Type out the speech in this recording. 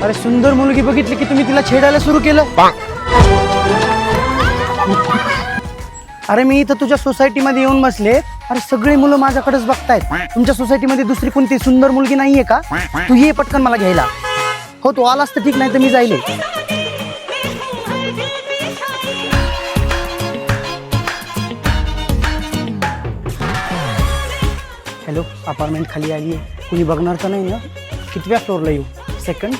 अरे सुंदर मुलगी बघितली की तुम्ही तिला छेडायला सुरू केलं. अरे मी इथं तुझ्या सोसायटीमध्ये येऊन बसले. अरे सगळी मुलं माझ्याकडेच बघतायत. तुमच्या सोसायटीमध्ये दुसरी कोणती सुंदर मुलगी नाहीये का? तू ये पटकन मला घ्यायला. हो तू आलास तर ठीक, नाही तर मी जाईल. हॅलो, अपार्टमेंट खाली आली आहे. कुणी बघणार तर नाही ना? कितव्या फ्लोअरला येऊ? सेकंड.